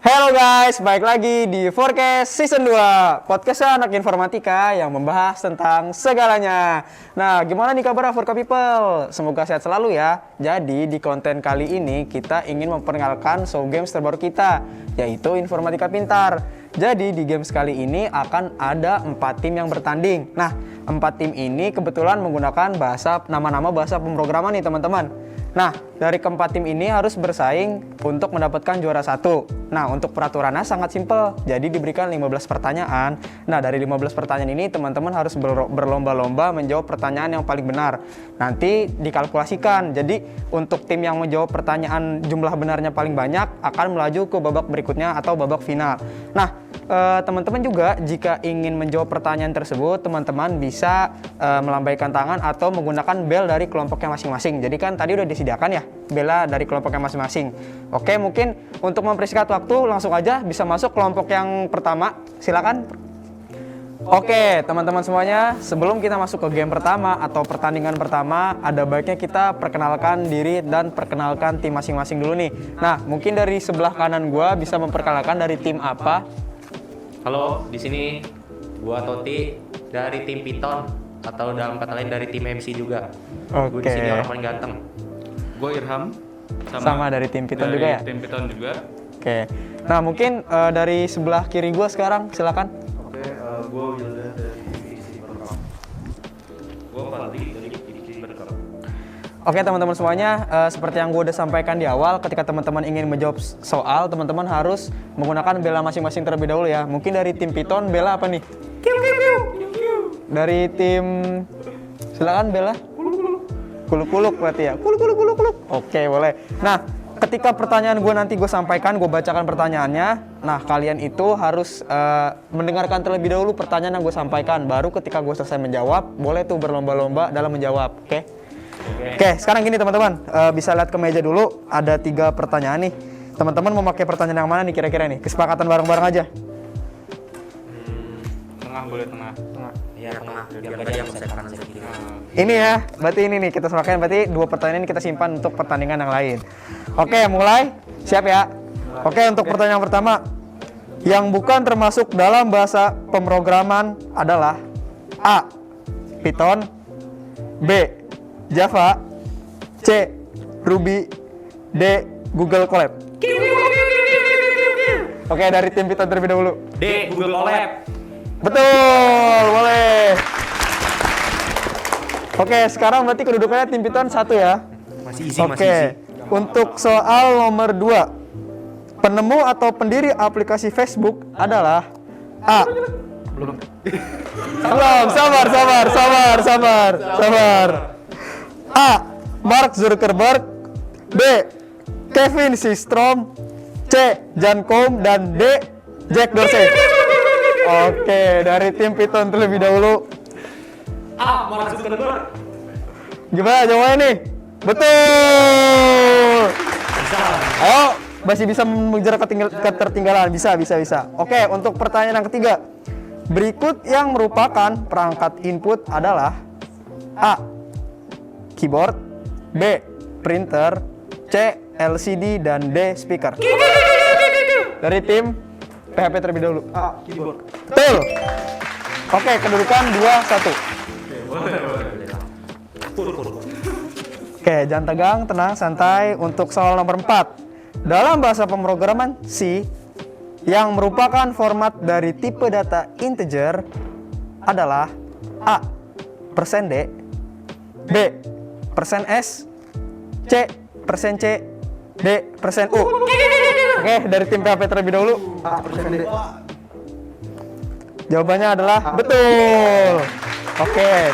Halo guys, balik lagi di Forecast Season 2 Podcast anak informatika yang membahas tentang segalanya. Nah, gimana nih kabar Forka People? Semoga sehat selalu ya. Jadi di konten kali ini kita ingin memperkenalkan show games terbaru kita, yaitu Informatika Pintar. Jadi di games kali ini akan ada 4 tim yang bertanding. Nah, 4 tim ini kebetulan menggunakan nama-nama bahasa pemrograman nih teman-teman. Nah, dari keempat tim ini harus bersaing untuk mendapatkan juara 1. Nah, untuk peraturannya sangat simpel. Jadi diberikan 15 pertanyaan. Nah, dari 15 pertanyaan ini teman-teman harus berlomba-lomba menjawab pertanyaan yang paling benar. Nanti dikalkulasikan. Jadi, untuk tim yang menjawab pertanyaan jumlah benarnya paling banyak akan melaju ke babak berikutnya atau babak final. Nah, teman-teman juga jika ingin menjawab pertanyaan tersebut, teman-teman bisa melambaikan tangan atau menggunakan bel dari kelompoknya masing-masing. Jadi kan tadi udah disediakan ya bela dari kelompoknya masing-masing. Oke, mungkin untuk mempersingkat waktu langsung aja bisa masuk kelompok yang pertama. Silakan. Oke, teman-teman semuanya, sebelum kita masuk ke game pertama atau pertandingan pertama, ada baiknya kita perkenalkan diri dan perkenalkan tim masing-masing dulu nih. Nah, mungkin dari sebelah kanan gua bisa memperkenalkan dari tim apa? Halo, di sini gua Toti dari tim Piton atau dalam kata lain dari tim MC juga. Gue di sini orang paling ganteng. Gue Irham, sama dari tim Piton juga ya? Tim Piton juga. Oke. Nah, mungkin dari sebelah kiri gua sekarang, silakan. Oke, gue Wilda dari divisi berkam. Gue Fadli dari divisi berkam. Oke teman-teman semuanya, seperti yang gue udah sampaikan di awal, ketika teman-teman ingin menjawab soal, teman-teman harus menggunakan bela masing-masing terlebih dahulu ya. Mungkin dari tim Piton, bela apa nih? Dari tim, silakan bela. Kuluk-kuluk berarti ya. Kuluk-kuluk. Oke, boleh. Nah, ketika pertanyaan gue nanti gue sampaikan, gue bacakan pertanyaannya. Nah, kalian itu harus mendengarkan terlebih dahulu pertanyaan yang gue sampaikan. Baru ketika gue selesai menjawab, boleh tuh berlomba-lomba dalam menjawab. Oke, sekarang gini teman-teman, bisa lihat ke meja dulu. Ada 3 pertanyaan nih. Teman-teman mau pakai pertanyaan yang mana nih kira-kira nih? Kesepakatan bareng-bareng aja. Tengah boleh tengah. Iya, tengah. Biar gak ada yang saya kanan saya kiri. Ini ya, berarti ini nih kita semakin, berarti 2 pertanyaan ini kita simpan untuk pertandingan yang lain. Oke, mulai. Siap ya? Oke, untuk pertanyaan pertama. Yang bukan termasuk dalam bahasa pemrograman adalah A. Python, B. Java, C. Ruby, D. Google Colab. Oke, dari tim Python terlebih dahulu. D. Google Colab. Betul, boleh. Oke, sekarang berarti kedudukannya tim Python 1 ya. Masih easy, Oke, untuk soal nomor 2. Penemu atau pendiri aplikasi Facebook adalah A. Belum. Belum, sabar. A. Mark Zuckerberg, B. Kevin Systrom, C. Jan Koum, dan D. Jack Dorsey. Oke, dari tim Python terlebih dahulu. A. Mark Zuckerberg. Gimana jawabannya nih? Betul. Ayo, masih bisa mengejar ketertinggalan. Bisa. Oke, untuk pertanyaan yang ketiga. Berikut yang merupakan perangkat input adalah A. Keyboard, B. Printer, C. LCD, dan D. Speaker. Dari tim PHP terlebih dahulu. A. Keyboard. Betul. Oke, kedudukan 2-1. Oke, jangan tegang, tenang, santai. Untuk soal nomor 4. Dalam bahasa pemrograman C, yang merupakan format dari tipe data integer adalah A. %D, B. %S, C. %C, D. %U. Oke, dari tim PHP terlebih dahulu. A. %D. Jawabannya adalah betul. Oke,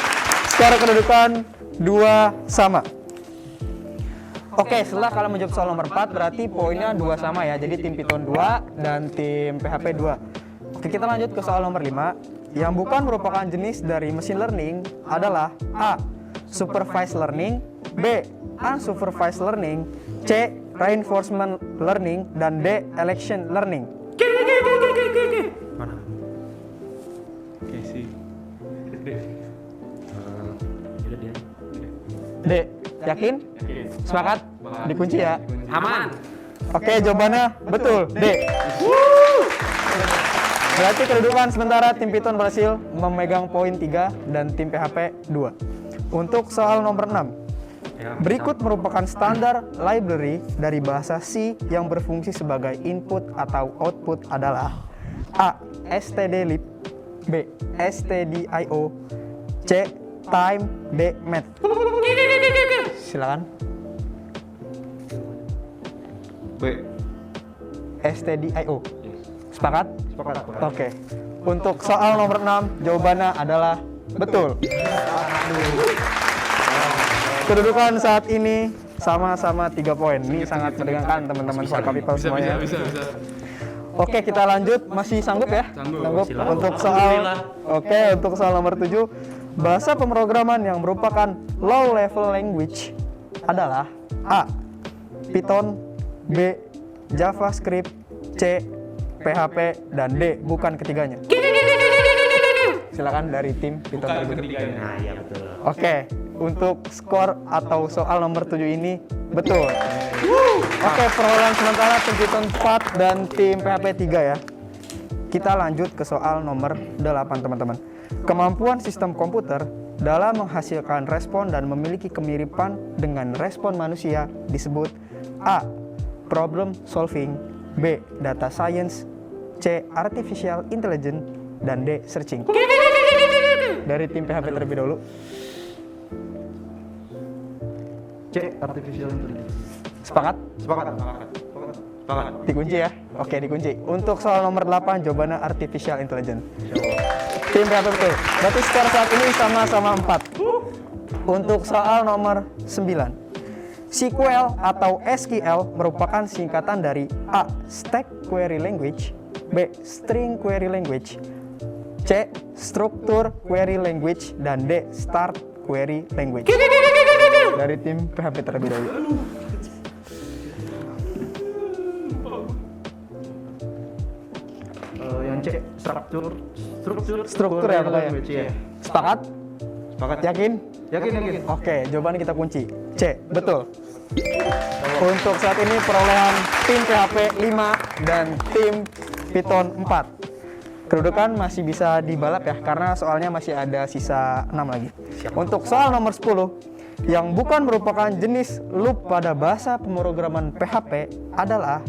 secara kedudukan 2 sama. Oke, setelah kalian menjawab soal nomor 4, berarti poinnya 2 sama ya. Jadi tim Python 2 dan tim PHP 2. Oke, kita lanjut ke soal nomor 5. Yang bukan merupakan jenis dari machine learning adalah A. Supervised learning, B. Unsupervised learning, C. Reinforcement learning, dan D. Election learning. Mana? Oke sih. D. Yakin? Sepakat? Dikunci ya? Aman. Oke, jawabannya betul. D. Berarti kedudukan sementara tim Python berhasil memegang poin 3 dan tim PHP 2. Untuk soal nomor 6. Berikut merupakan standar library dari bahasa C yang berfungsi sebagai input atau output adalah A. stdlib, B. stdio, C. time, D. math. Silakan. B. stdio. Sepakat? Sepakat. Oke. Untuk soal nomor 6, jawabannya adalah betul. Kedudukan saat ini sama-sama 3 poin. Ini sangat mendengarkan teman-teman Forka People semuanya. Bisa. Oke, kita lanjut. Masih sanggup ya? Sanggup. Silakan. Untuk untuk soal nomor 7, bahasa pemrograman yang merupakan low level language adalah A. Python, B. JavaScript, C. PHP, dan D. bukan ketiganya. Silakan dari tim Python Bukan terlebih dahulu. ketiganya. Nah, iya betul. Oke, untuk skor atau soal nomor 7 ini betul. Oke, perolehan sementara tim Python 4 dan tim PHP 3 ya. Kita lanjut ke soal nomor 8 teman-teman. Kemampuan sistem komputer dalam menghasilkan respon dan memiliki kemiripan dengan respon manusia disebut A. Problem solving, B. Data science, C. Artificial intelligence, dan D. Searching. Dari tim PHP terlebih dahulu. C. Artificial intelligence. Sepakat? Sepakat. Dikunci ya? Oke, dikunci. Untuk soal nomor 8, jawabannya artificial intelligence. Tim PHP betul. Berarti skor saat ini sama-sama 4. Untuk soal nomor 9. SQL atau SQL merupakan singkatan dari A. Stack Query Language, B. String Query Language, C. Structure Query Language, dan D. Start Query Language. Dari tim PHP terlebih dahulu. Yang C. Struktur ya pokoknya. Iya. Sepakat? Sepakat. Yakin? Yakin. Oke, jawabannya kita kunci. C. Betul. Untuk saat ini perolehan tim PHP 5 dan tim Python 4. Kedudukan masih bisa dibalap ya, karena soalnya masih ada sisa 6 lagi. Untuk soal nomor 10, yang bukan merupakan jenis loop pada bahasa pemrograman PHP adalah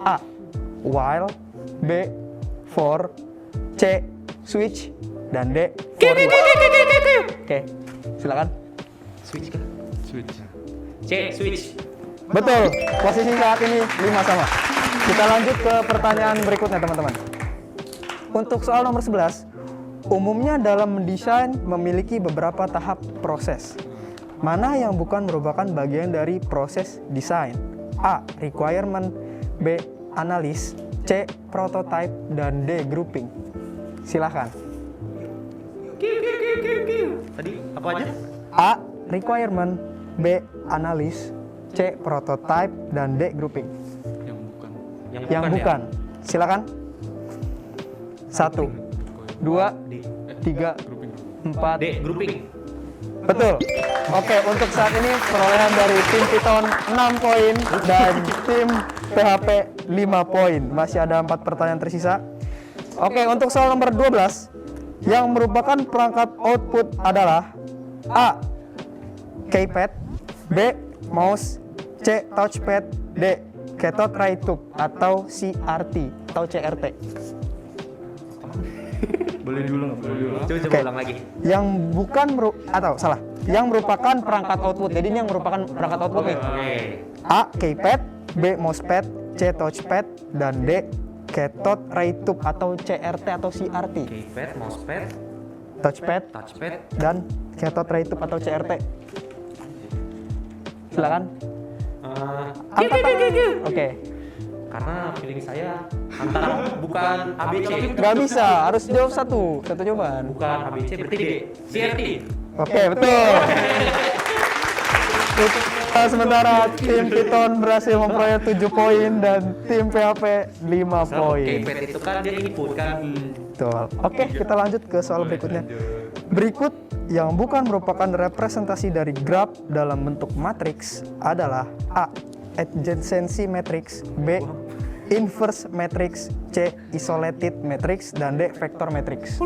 A. while, B. for, C. switch, dan D. for each. Oke, silakan. Switch kan? Switch. C. Switch. Betul, posisi saat ini 5 sama. Kita lanjut ke pertanyaan berikutnya teman-teman. Untuk soal nomor 11, umumnya dalam mendesain memiliki beberapa tahap proses. Mana yang bukan merupakan bagian dari proses desain? A. Requirement, B. Analysis, C. Prototype, dan D. Grouping. Silahkan. Tadi apa aja? A. Requirement, B. Analysis, C. Prototype, dan D. Grouping. Yang bukan. Yang bukan. Silakan. 1, 2, 3, 4. D. Grouping. Betul. Oke, untuk saat ini perolehan dari tim Python 6 poin dan tim PHP 5 poin. Masih ada 4 pertanyaan tersisa. Oke, untuk soal nomor 12 yang merupakan perangkat output adalah A. keypad, B. mouse, C. touchpad, D. cathode ray tube atau CRT atau CRT. Boleh dulu nggak? Boleh dulu. Coba Oke. ulang lagi. Yang bukan yang merupakan perangkat output. Jadi ini yang merupakan perangkat output nih. Oke. A. keypad, B. mousepad, C. touchpad, dan D. cathode ray tube atau CRT atau CRT. Keypad, mousepad, Touchpad touchpad. dan cathode ray tube atau CRT. Silakan. Angkat tangan. Oke. Karena feeling saya antara bukan ABC, Gak bisa, harus jawab satu jawaban. bukan ABC berarti D. CRT. Oke, betul. Sementara tim Python berhasil memperoleh 7 poin dan tim PHP 5 poin. Keypad itu kan dia input kan. Betul. Oke, kita lanjut ke soal berikutnya. Berikut yang bukan merupakan representasi dari graf dalam bentuk matriks adalah A. adjacency matrix, B. inverse matrix, C. isolated matrix, dan D. vector matrix.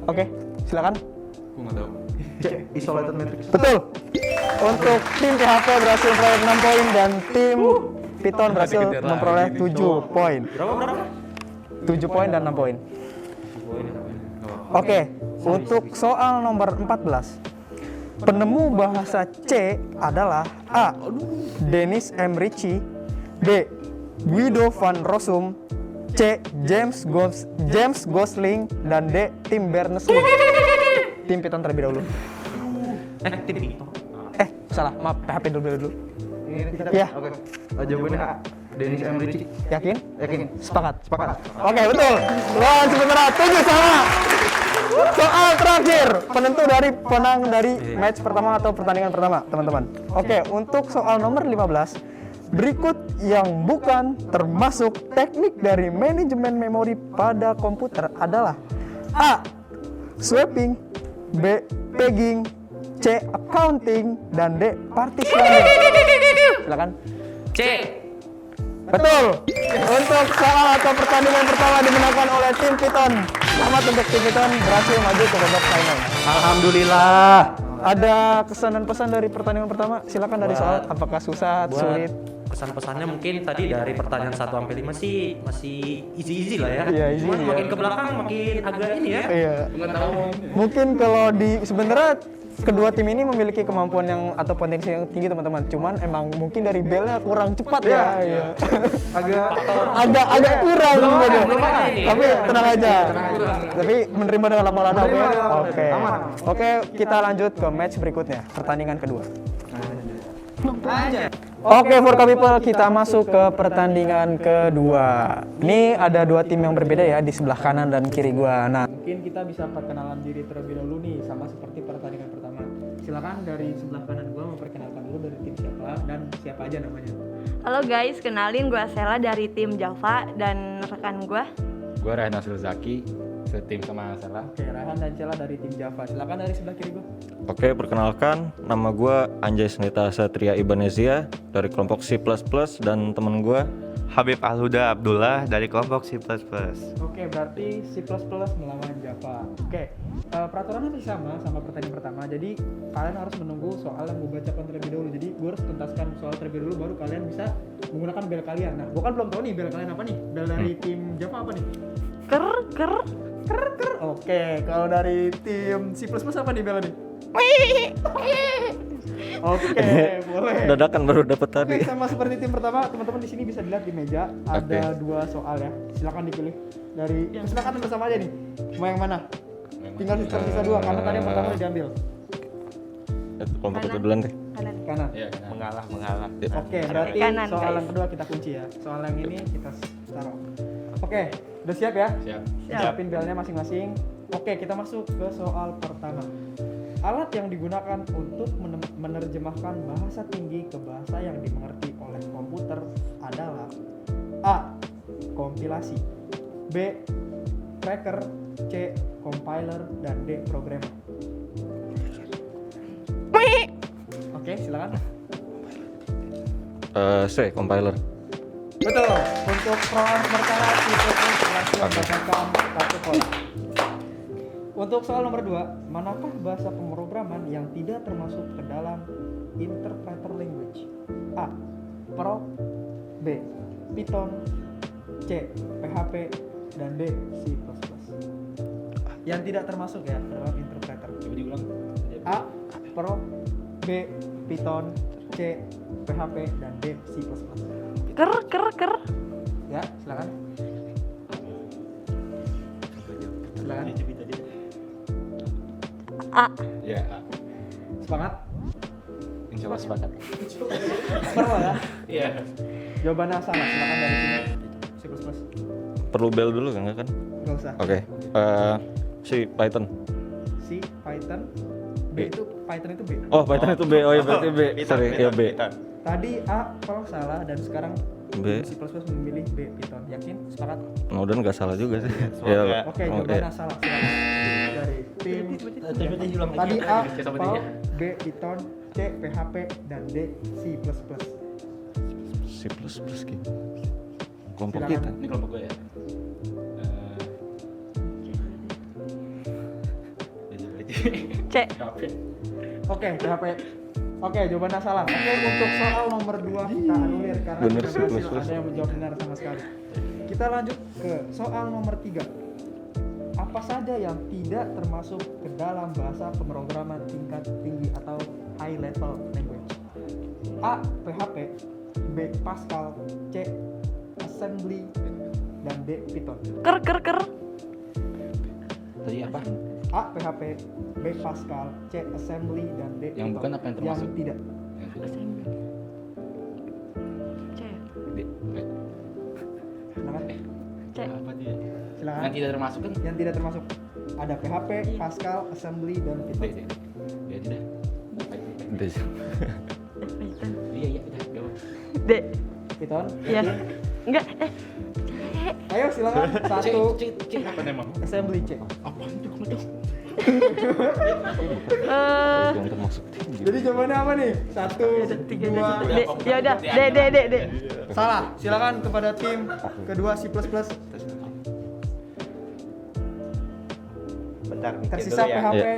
Oke, silakan. Gue nggak tahu. C. Isolated matrix. Betul. Untuk tim PHP berhasil memperoleh 6 poin dan tim Python berhasil memperoleh 7 poin. Berapa? 7 poin dan 6 poin. Oke, untuk soal nomor 14. Penemu bahasa C adalah A. Dennis M. Ritchie, B. Guido van Rossum, C. James Gosling, dan D. Tim Berners-Lee. Tim Python terlebih dahulu. Tim Python. Salah, maaf, PHP dulu. Ini Ya. Oke. Jawabannya A. Dennis M. Ritchie. Yakin? Yakin? Sepakat. Oke, betul. Lawan sementara 7 sama. Soal terakhir, penentu dari penang dari match pertama atau pertandingan pertama, teman-teman. Oke, untuk soal nomor 15, berikut yang bukan termasuk teknik dari manajemen memori pada komputer adalah A. swapping, B. pegging, C. accounting, dan D. partitioning. Silakan. C. Betul. Untuk soal atau pertandingan pertama dimenangkan oleh tim Python. Selamat untuk tim Python berhasil maju ke babak final. Alhamdulillah. Ada kesan dan pesan dari pertandingan pertama? Silakan dari soal. Apakah susah, sulit? Pesan-pesannya mungkin tadi dari pertanyaan 1 sampai 5 sih masih easy lah ya. Iya, easy, Cuman iya. makin ke belakang makin agak ini ya. Iya. Mungkin kalau di sebenarnya kedua tim ini memiliki kemampuan yang atau potensi yang tinggi, teman-teman. Cuman emang mungkin dari belnya kurang cepat ya. Iya. agak kurang gitu. Tapi tenang aja. Tapi menerima dengan lapang dada. Oke. Oke, kita lanjut ke match berikutnya, pertandingan kedua. Oke, for people, kita masuk ke pertandingan kedua. Ini ada dua tim yang berbeda ya, di sebelah kanan dan kiri gua. Nah, mungkin kita bisa perkenalan diri terlebih dahulu nih, sama seperti pertandingan pertama. Silakan dari sebelah kanan gua memperkenalkan dulu dari tim siapa dan siapa aja namanya. Halo guys, kenalin gue Sela dari tim Java dan rekan gue. Gue Raihan Hasil Zaki, setim sama Sela. Oke, Raihan dan Cela dari tim Java. Silakan dari sebelah kiri gua. Oke, perkenalkan, nama gue Anjay Snita Satria Ibanezia dari kelompok C++ dan temen gue Habib Alhuda Abdullah dari kelompok C++. Oke, berarti C++ melawan Java. Oke, peraturannya masih sama pertandingan pertama. Jadi kalian harus menunggu soal yang gue bacakan terlebih dahulu. Jadi gue harus tuntaskan soal terlebih dulu, baru kalian bisa menggunakan bel kalian. Nah, gue kan belum tahu nih bel kalian apa nih. Bel dari tim Java apa nih? Ker. Oke, kalau dari tim C++ apa nih belnya nih? Oke, boleh. dadakan baru dapet tadi. Oke, sama seperti tim pertama, teman-teman di sini bisa dilihat di meja ada dua soal ya. Silakan dipilih dari yang silakan bersama aja nih. Mau yang mana? Tinggal tersisa dua karena tadi yang pertama udah diambil. Kelompok itu duluan deh. Kanan. Iya, kan. Mengalah. Oke, berarti Kanan, soal guys. yang kedua kita kunci ya. Soal yang ini kita taruh. Oke, udah siap ya? Siap. Siapin belnya masing-masing. Oke, kita masuk ke soal pertama. Alat yang digunakan untuk menerjemahkan bahasa tinggi ke bahasa yang dimengerti oleh komputer adalah A. kompilasi, B. tracker, C. compiler, dan D. programmer. Oke, silakan. C, compiler. Betul. Untuk soal pertama kita berhasil mendapatkan 1 poin. Untuk soal nomor 2, manakah bahasa pemrograman yang tidak termasuk ke dalam interpreter language? A. Perl, B. Python, C. PHP, dan D. C++. Yang tidak termasuk ya ke dalam interpreter. Coba diulang. A. Perl, B. Python, C. PHP, dan D. C++. Ker. Ya, silakan. Silakan. A. Ya, Semangat. insya Allah sepakat. Perlu ya. Iya. Jawabannya salah. Silakan dari sini. C++. Perlu bel dulu kan? Nggak usah. Oke. C, Python. C. Python. B itu Python itu B. Oh, Python itu B. Oh ya berarti B. Sorry, ya B. Tadi A Perl salah dan sekarang B. C++ memilih B Python. Yakin? Sepakat? Mudah-mudahan nggak salah juga sih. semoga. Oke, jawabannya salah. Silakan. Dari tim. Tadi A Perl, B Python, C PHP, dan D C++. C++ gitu. kelompok Silakan. kita. Ini kelompok gue ya. C. Oke, PHP. Oke, jawabannya salah. Oke, untuk soal nomor 2 kita anulir karena Bener tidak sih, berhasil plus. ada yang menjawab benar sama sekali. Kita lanjut ke soal nomor 3. Apa saja yang tidak termasuk ke dalam bahasa pemrograman tingkat tinggi atau high level language? A. PHP, B. Pascal, C. Assembly, dan D. Python. Ker. Tadi apa? A. PHP, B. Pascal, C. Assembly, dan D. Yang Python. bukan apa yang termasuk? Yang tidak. Yang tidak. C. D. B. Silakan. C. Apa dia? Silakan. Yang tidak termasuk kan? Yang tidak termasuk ada PHP, Pascal, Assembly, dan D. Python. D. D aja dah. Python. Iya udah jawab. D. Python. Iya. Enggak. Ayo silakan. Satu. C apa emang? Assembly C. Apaan tuh? Yang termasuk tinggi. Jadi jawabannya apa nih? 1, 2. D. Ya udah. D. Salah. Silakan kepada tim kedua C++. Bentar, mikir Tersisa dulu ya. PHP, Iya.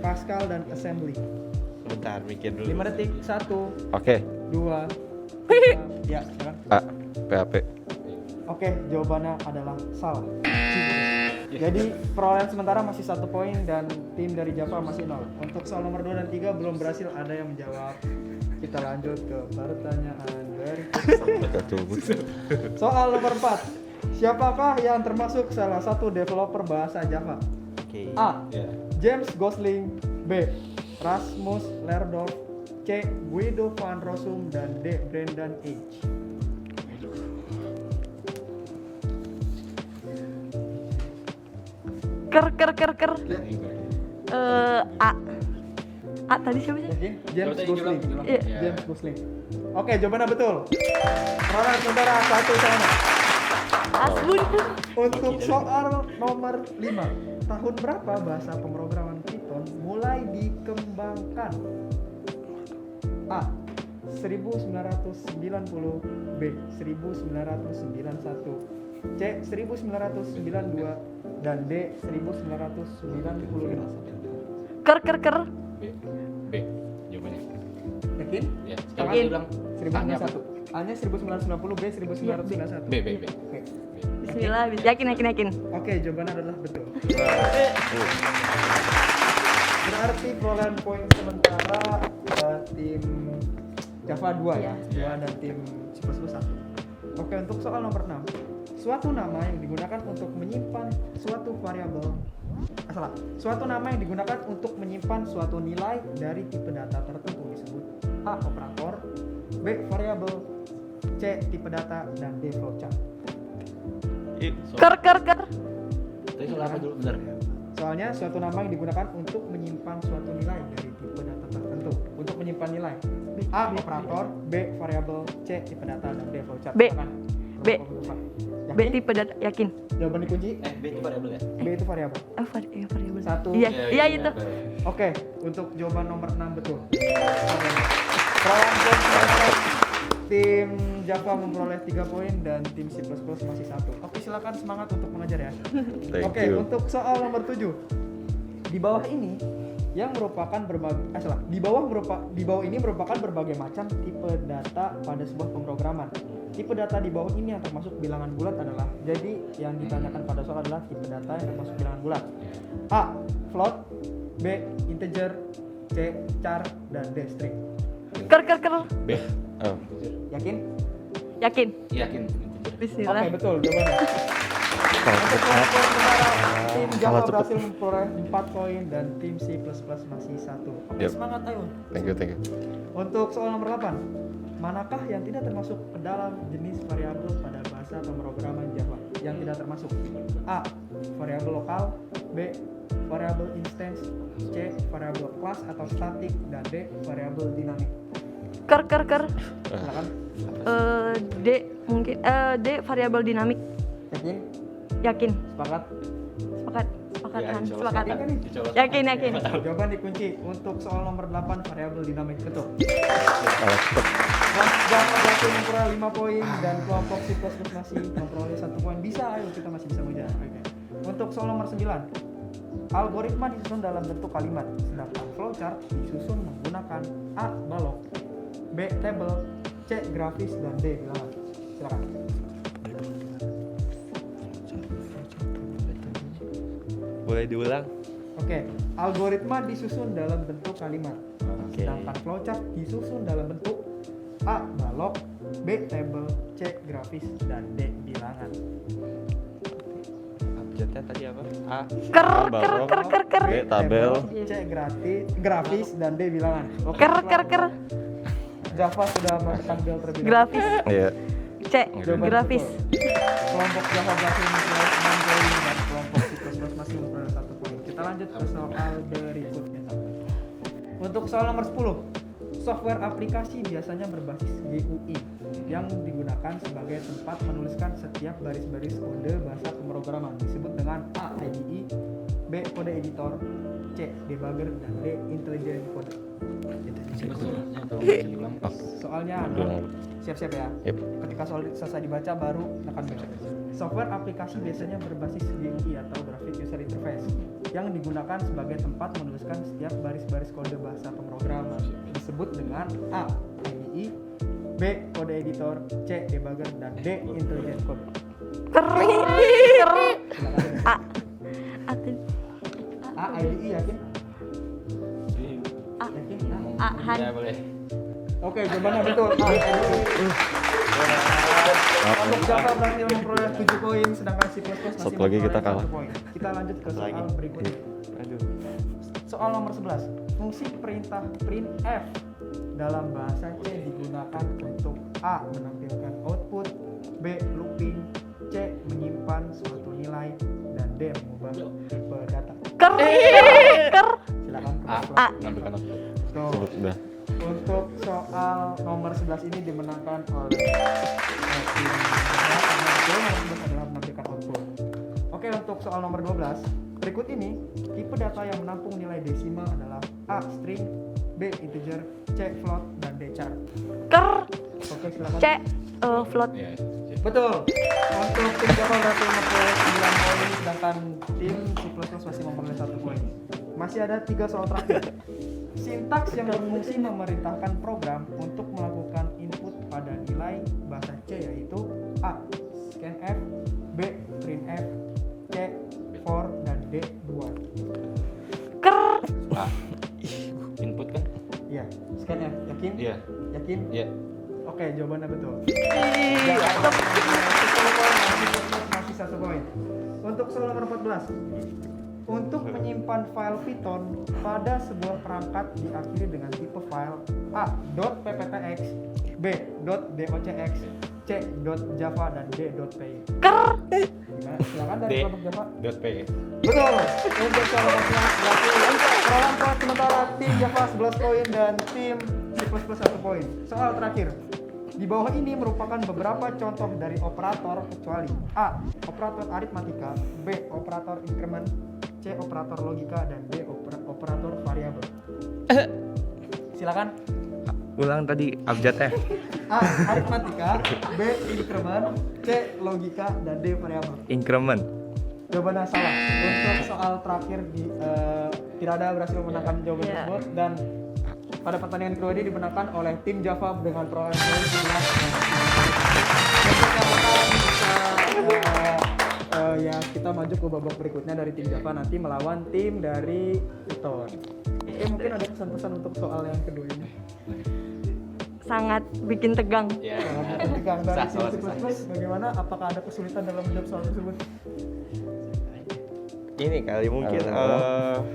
Pascal, dan Assembly. Bentar, mikir dulu. 5 detik. 1, Oke, 2, 3. Ya, silakan. A. PHP. Oke, jawabannya adalah salah. Jadi perolehan sementara masih 1 poin dan tim dari Java masih 0. Untuk soal nomor 2 dan 3 belum berhasil ada yang menjawab. Kita lanjut ke pertanyaan berikutnya. Soal nomor 4. Siapakah yang termasuk salah satu developer bahasa Java? Oke. A. James Gosling, B. Rasmus Lerdorf, C. Guido van Rossum, dan D. Brendan H. Ker. A. A tadi siapa sih? Yakin? James Gosling. Iya. James Gosling. Oke, jawabannya betul. Perolehan sementara 1 sama. Asbun. Untuk soal nomor 5, tahun berapa bahasa pemrograman Python mulai dikembangkan? A. 1990, B. 1991, C. 1992, dan D. 1995. Ker. B. Jawabannya. Yakin? Ya. Yakin. Sekarang dia bilang 1991. A-nya 1990, B. 1991. B. Oke. Bismillah. Yakin. Oke, jawabannya adalah betul. Berarti perolehan poin sementara tim Java 2 ya, 2 dan tim C++ 1. Oke, untuk soal nomor 6. Suatu nama yang digunakan untuk menyimpan suatu variabel suatu nama yang digunakan untuk menyimpan suatu nilai dari tipe data tertentu disebut A. Operator, B. Variabel, C. Tipe data, dan D. Flowchart. Ker. Tadi soal apa dulu? Bentar. Soalnya suatu nama yang digunakan untuk menyimpan suatu nilai dari tipe data tertentu. Untuk menyimpan nilai A. Operator, B. Variabel, C. Tipe data, dan D. Flowchart. B. Silakan. B. Yakin? B tipe data. Yakin. Jawaban dikunci. B itu variabel ya? B itu variabel. Variabel. 1. Iya itu. Oke, untuk jawaban nomor 6 betul. Perolehan poin sementara tim Java memperoleh 3 poin dan tim C++ masih 1. Oke, silakan semangat untuk mengajar ya. Thank Oke, you. untuk soal nomor 7. Di bawah ini yang merupakan berbagai di bawah ini merupakan berbagai macam tipe data pada sebuah pemrograman. Tipe data di bawah ini yang termasuk bilangan bulat adalah, jadi yang ditanyakan pada soal adalah tipe data yang termasuk bilangan bulat. A. Float, B. Integer, C. Char, dan D. String. Ker. B. Oh. Yakin? Yakin. Yakin. Bismillah. Oke, betul jawabannya. Untuk kelompok sementara tim Java Salah cepet. berhasil memperoleh 4 poin dan tim C++ masih 1. Oke, Yep. semangat ayo. Thank you. Untuk soal nomor 8, manakah yang tidak termasuk ke dalam jenis variabel pada bahasa pemrograman Java? Yang tidak termasuk: A. Variabel lokal, B. Variabel instance, C. Variabel kelas atau statik, dan D. Variabel dinamik. Ker. Silakan. D mungkin. D variabel dinamik. Yakin? Yakin. Sepakat? Sepakat. Yakin nih? Yakin. Jawaban dikunci. Untuk soal nomor 8, variabel dinamik betul. Cepet. Java berhasil memperoleh 5 poin dan kelompok C++ masih memperoleh 1 poin. Bisa, ayo kita masih bisa mengejar. Oke. Untuk soal nomor 9. Algoritma disusun dalam bentuk kalimat, sedangkan flowchart disusun menggunakan A. balok, B. tabel, C. grafis, dan D. bilangan. Silakan. Boleh diulang? Oke, algoritma disusun dalam bentuk kalimat, sedangkan flowchart disusun dalam bentuk A. balok, B. tabel, C. grafis, dan D. bilangan. Abjadnya tadi apa? A. Ker. B. tabel. C. grafis, dan D. bilangan. Oke, Ker. Java sudah menekan bel terlebih dahulu. Grafis. Iya. C. Grafis. Kelompok Java berhasil memperoleh 6 poin dan kelompok C++ masih memperoleh 1 poin. Kita lanjut ke soal berikutnya. Untuk soal nomor 10. Software aplikasi biasanya berbasis GUI yang digunakan sebagai tempat menuliskan setiap baris-baris kode bahasa pemrograman disebut dengan A. IDE, B. kode editor, C. debugger, dan D. intelligent code. Soalnya adalah siap-siap ya. Yep. Ketika soal selesai dibaca baru tekan bel. Software aplikasi biasanya berbasis GUI atau Graphic User Interface yang digunakan sebagai tempat menuliskan setiap baris-baris kode bahasa pemrograman disebut dengan A. IDE, B. kode editor, C. debugger, dan D. intelligent code. Ker. A. A. IDE yakin? A. Yakin? A. Han. Ya boleh. Oke, jawabannya betul. A. IDE. Kelompok Java berhasil memperoleh 7 poin, sedangkan C++ masih Satu lagi kita memperoleh kalah. 1 poin. Kita lanjut ke soal berikutnya. Soal nomor 11. Fungsi perintah printf dalam bahasa C digunakan untuk A. menampilkan output, B. looping, C. menyimpan suatu nilai, dan D. mengubah tipe data. Ker. Silakan. A. Nampilkan aku. Tuh. Sebut udah. Untuk soal nomor 11 ini dimenangkan oleh tim Java karena betul nomor 11 adalah menampilkan output. Oke, untuk soal nomor 12. Berikut ini tipe data yang menampung nilai desimal adalah A. string, B. integer, C. float, dan D. char. Ker. Oke, silakan. C. Float. Ya. Betul. Untuk tim Java berhasil memperoleh 9 poin, sedangkan tim C++ masih memperoleh 1 poin. Masih ada 3 soal terakhir. Sintaks yang berfungsi memerintahkan program untuk melakukan input pada nilai bahasa C yaitu A. scanf, B. printf, C. for, dan D. dual. Ker. A. Input kan? Iya, scanf. Yakin? Iya. Yakin? Iya. Oke, jawabannya betul. Mantap. Masih 1 poin. Untuk soal nomor 14. Untuk menyimpan file Python pada sebuah perangkat diakhiri dengan tipe file A. .pptx, B. .docx, C. .java, dan D. .py. Ker. Gimana? Silakan dari D. kelompok Java. .p. Betul. Untuk soal nomor 11 berhasil perolehan poin sementara tim Java 11 poin dan tim C++ 1 poin. Soal terakhir. Di bawah ini merupakan beberapa contoh dari operator kecuali A. operator aritmatika, B. operator increment, C. operator logika, dan D. operator variabel. Silakan. Ulang tadi abjadnya. A. aritmatika, B. increment, C. logika, dan D. variabel. Increment. Jawabannya salah. Untuk soal terakhir tidak ada berhasil memenangkan jawaban Yeah. tersebut, dan pada pertandingan kedua ini dimenangkan oleh tim Java dengan perolehan poin 11. Ya kita maju ke babak berikutnya dari tim Java nanti melawan tim dari Python. Oke, mungkin ada pesan-pesan untuk soal yang kedua ini. Sangat bikin tegang. Ya. Tegang dari Sah, tim C++, bagaimana? Apakah ada kesulitan dalam menjawab soal tersebut? Ini kali mungkin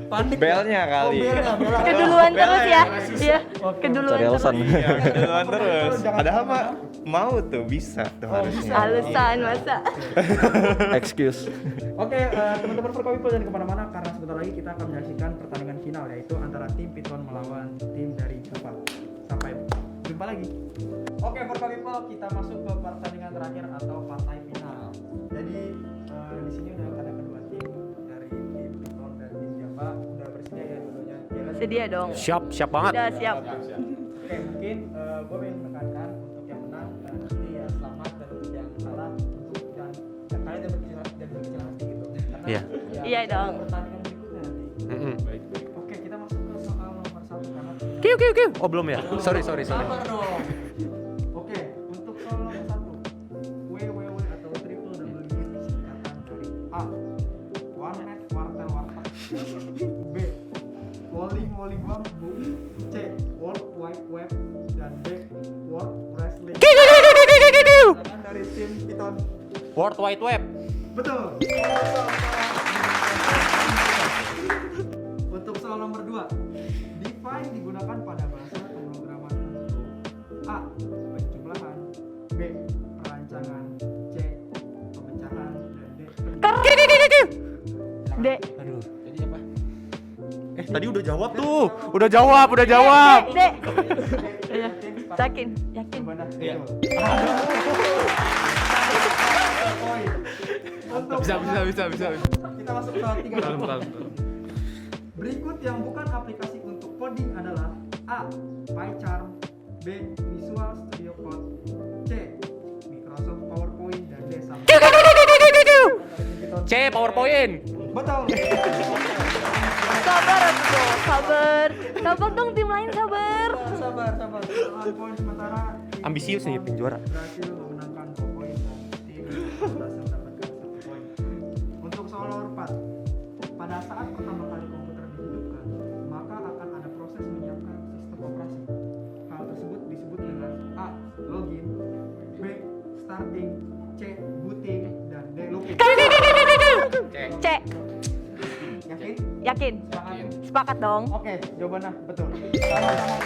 Panik. belnya kali. Belnya. Keduluan terus ya. Iya. Oke. Keduluan Cari terus. alasan. Iya, keduluan terus. Jangan Padahal kemana-mana. mah mau tuh bisa tuh harusnya. Alasan masa. Excuse. Oke, teman-teman Forkopimple jangan kemana-mana karena sebentar lagi kita akan menyaksikan pertandingan final yaitu antara tim Python melawan tim dari Java. Sampai jumpa lagi. Oke, Forkopimple, kita masuk ke pertandingan terakhir atau partai final. Jadi di sini udah ada kedua tim dari tim Python dan tim Java. Udah bersedia ya dua-duanya? Sedia dong. Siap banget. Udah siap. Oke, mungkin gue pengen menekankan untuk yang menang nanti ya selamat, dan untuk yang salah untuk dan kalian jangan berkecil hati gitu. Karena Iya. Iya dong. pertandingan berikutnya nanti. Oke, kita masuk ke soal nomor 1 karena Kiu. Oh belum ya? Sorry. sabar dong. Oke, untuk soal nomor 1, WWW atau www singkatan dari A, warnet, wartel, warteg, B, Wally Bambu, C, World Wide Web, dan D, World Wrestling. Silakan dari tim Piton. World Wide Web. Betul. Untuk soal nomor 2, define digunakan pada bahasa pemrograman untuk A, penjumlahan, B, perancangan, C, pemecahan, dan D. D. Tadi udah jawab tuh. Udah jawab. D. Iya. Yakin. Gimana? Iya. Bisa. Kita masuk ke soal 3. Berikut yang bukan aplikasi untuk coding adalah A, PyCharm, B, Visual Studio Code, C, Microsoft PowerPoint, dan D, sama. C PowerPoint. Betul. Sabar dong, tim lain sabar. Sabar. Soal poin sementara tim Ambisius nih, Piton penjuara. berhasil memenangkan 2 poin dan tim berhasil mendapatkan 1 poin. Untuk soal nomor 4, pada saat pertama kali komputer dihidupkan, maka akan ada proses menyiapkan sistem operasi. Hal tersebut disebut dengan A, login, B, starting, C, booting, dan D, looping. C. Yakin? Yakin. Silakan. Sepakat dong. Oke, jawabannya betul. Sama-sama.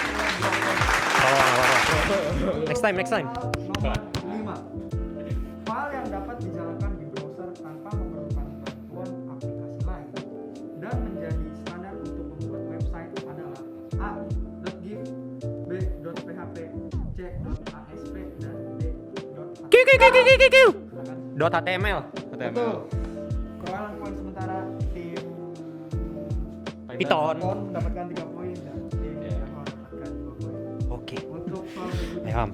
Next time. Nomor 5. File yang dapat dijalankan di browser tanpa memerlukan bantuan aplikasi lain dan menjadi standar untuk membuat website adalah A, .gif, B, .php, C, .asp, dan D, .html. Betul. Perolehan poin sementara tim Piton. mendapatkan 3 poin dan tim Java mendapatkan 2 poin. Oke. Untuk soal berikutnya, Paham.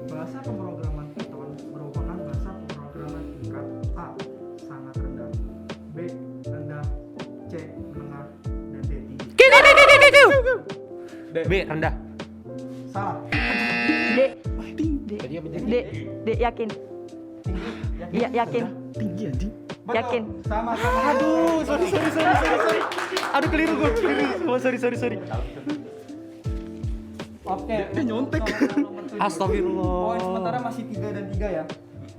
bahasa pemrograman Python merupakan bahasa pemrograman tingkat A, sangat rendah, B, rendah, C, menengah, dan D, tinggi. B rendah. Salah. D. D. Yakin. Iya, yakin. Betul. Yakin. Sama. Aduh, sorry. Aduh, keliru gue. Sorry. Oke. Dia nyontek. Astagfirullah. Poin sementara masih 3 dan 3 ya.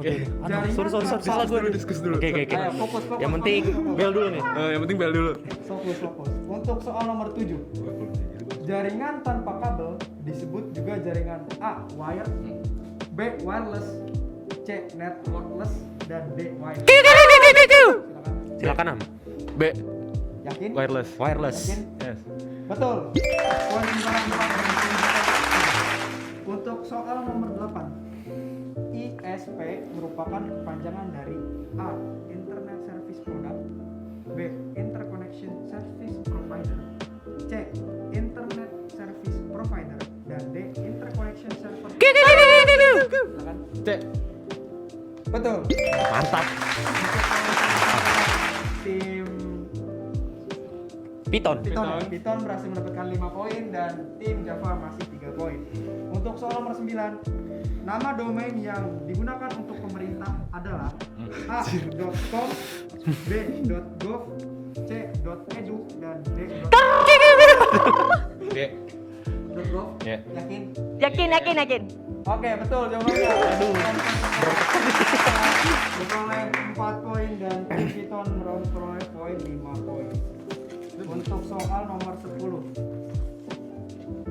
Oke. Jaringan Sorry. Salah gue. Diskus dulu. Oke. Ayo, fokus. Yang penting bel dulu nih. Fokus. Untuk soal nomor 7. Jaringan tanpa kabel disebut juga jaringan A, wired, B, wireless, C, networkless, dan D, wired. Silakan Am. B. Yakin? Wireless. Yakin? Yes. Betul. Poin sementara 4 dan tim Java. Untuk soal nomor 8. ISP merupakan kepanjangan dari A, Internet Service Product, B, Interconnection Service Provider, C, Internet Service Provider, dan D, Interconnection Server. Silakan. C. Betul. Mantap. Tim Python berhasil mendapatkan 5 poin dan tim Java masih 3 poin. Untuk soal nomor 9, nama domain yang digunakan untuk pemerintah adalah a.com, b.gov, c.edu, dan d.gov. Ya. Yakin? Yakin. Oke, betul jawabannya. Memperoleh 4 poin dan tim Python memperoleh poin 5 poin. Untuk soal nomor 10.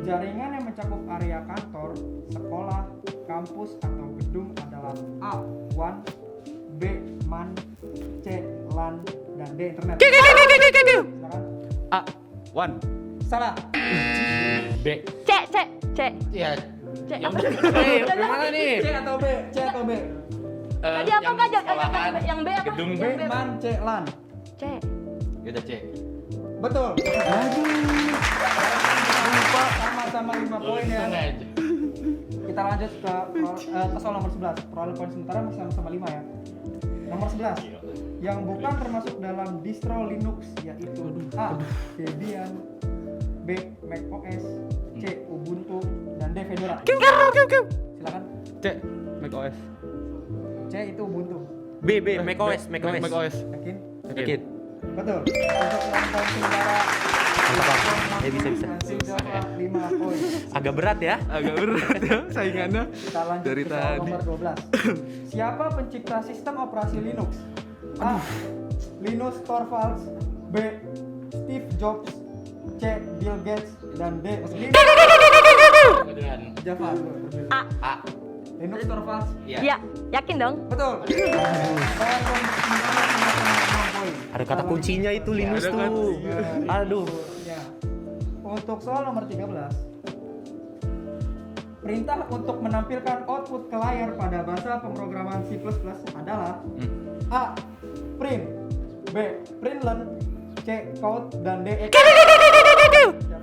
Jaringan yang mencakup area kantor, sekolah, kampus, atau gedung adalah A, WAN, B, MAN, C, LAN, dan D, internet. Silakan. A. One. Salah. B. C. Iya. C apa? Gimana nih? C atau B? Tadi apa enggak yang B apa? Gedung B, Yang B apa? MAN, C, LAN. C. Kita C. Betul. Lupa sama-sama 5 poin ya. Kita Kita lanjut ke soal nomor 11. Perolehan poin sementara masih sama-sama 5 ya. Nomor 11. Yang bukan termasuk dalam distro Linux yaitu A. Debian, B. macOS, C. Ubuntu, dan D. Fedora. Silakan. C. macOS. C itu Ubuntu. B macOS. macOS. Yakin? Yakin. Betul. Untuk poin sementara Ya bisa. Tim Java 5 poin. Agak berat ya. Agak berat ya saingannya. Kita lanjut Dari ke soal tadi. nomor 12. Siapa pencipta sistem operasi Linux? A. Linus Torvalds, B. Steve Jobs, C. Bill Gates, dan D. Java. A. Linus Torvalds. Ya, yakin dong? Betul. Ada kata kuncinya itu Linus tuh. Aduh. Ya. Untuk soal nomor 13. Perintah untuk menampilkan output ke layar pada bahasa pemrograman C++ adalah A. Print, B. Println, C. Code, dan D. C.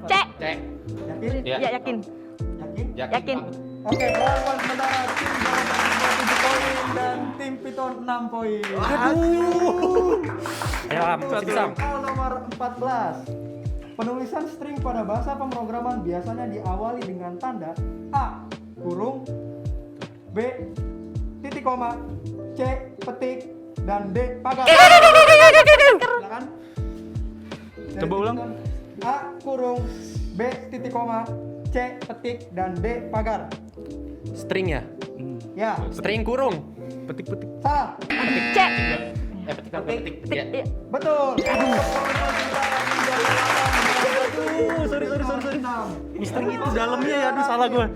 Yakin? Ya, yakin. Yakin? Yakin. Oke, lawan sementara tim Jawa 7 poin dan tim Python 6 poin. Ya, masih bisa. Soal nomor 14. Penulisan string pada bahasa pemrograman biasanya diawali dengan tanda A. kurung, B. titik koma, C. petik, dan D. pagar. Silakan. Coba ulang. A. kurung, B. titik koma, C. petik, dan D. pagar. String ya. Ya, String kurung. Petik-petik. salah. C. Petik. Petik. Iya. Betul. Sorry. String itu dalamnya ya, aduh salah gue.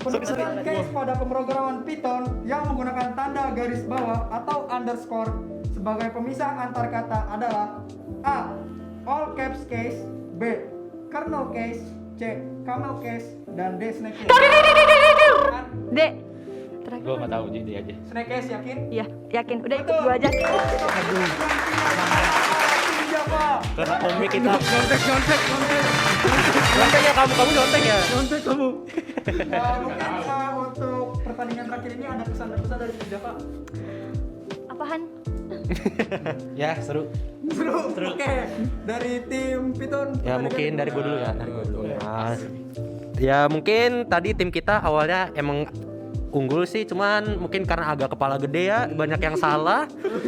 Penulisan case pada pemrograman Python yang menggunakan tanda garis bawah atau underscore sebagai pemisah antar kata adalah A. all caps case, B. kernel case, C. camel case, dan D. snake case. D. Terakhir. Gue nggak tahu jadi aja. Snake case yakin? Iya, yakin. Udah ikut gua aja. Java. Karena komik kita. Nyontek ya kamu nyontek ya. Mungkin untuk pertandingan terakhir ini ada pesan-pesan dari tim Java. Apaan? Ya seru. Seru. Oke, dari tim Python. Ya mungkin dari gue dulu ya. Ya mungkin tadi tim kita awalnya emang unggul sih, cuman mungkin karena agak kepala gede ya, banyak yang salah,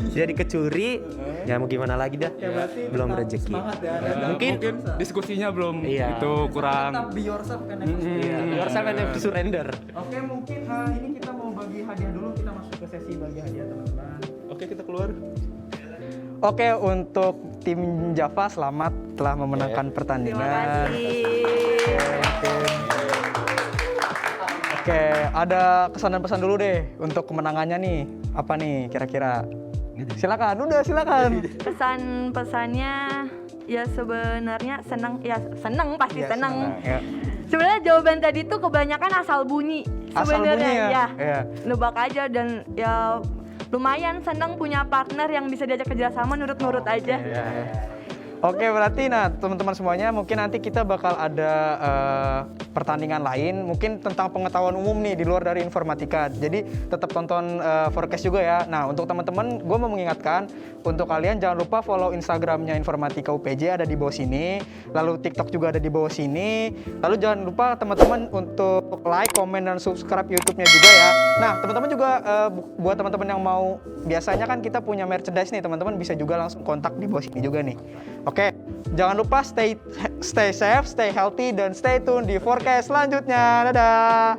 jadi kecuri. Ya mau gimana lagi dah, Ya, berarti belum tetap rezeki. semangat ya. Mungkin Diskusinya belum Iya. itu kurang. Tetap be yourself kan ya. yourself and have to surrender. Oke, mungkin ini kita mau bagi hadiah dulu. Kita masuk ke sesi bagi hadiah teman-teman. Oke, kita keluar. Oke, untuk tim Java selamat telah memenangkan Terima pertandingan. kasih. Oke, ada kesan dan pesan dulu deh untuk kemenangannya nih. Apa nih kira-kira? Silakan, silakan. Pesan-pesannya ya sebenarnya seneng, pasti Iya, seneng. Ya. Sebenarnya jawaban tadi tuh kebanyakan asal bunyi. Asal Sebenarnya bunyi ya? ya. Iya. Nebak aja dan ya lumayan seneng punya partner yang bisa diajak kerjasama nurut-nurut aja. Oke, berarti teman-teman semuanya mungkin nanti kita bakal ada pertandingan lain mungkin tentang pengetahuan umum nih di luar dari informatika. Jadi tetap tonton forecast juga ya. Nah, untuk teman-teman gue mau mengingatkan untuk kalian jangan lupa follow Instagramnya Informatika UPJ ada di bawah sini. Lalu TikTok juga ada di bawah sini. Lalu jangan lupa teman-teman untuk like, komen, dan subscribe YouTube-nya juga ya. Nah, teman-teman juga buat teman-teman yang mau, biasanya kan kita punya merchandise nih, teman-teman bisa juga langsung kontak di bawah sini juga nih. Oke, jangan lupa stay safe, stay healthy, dan stay tune di forecast selanjutnya. Dadah.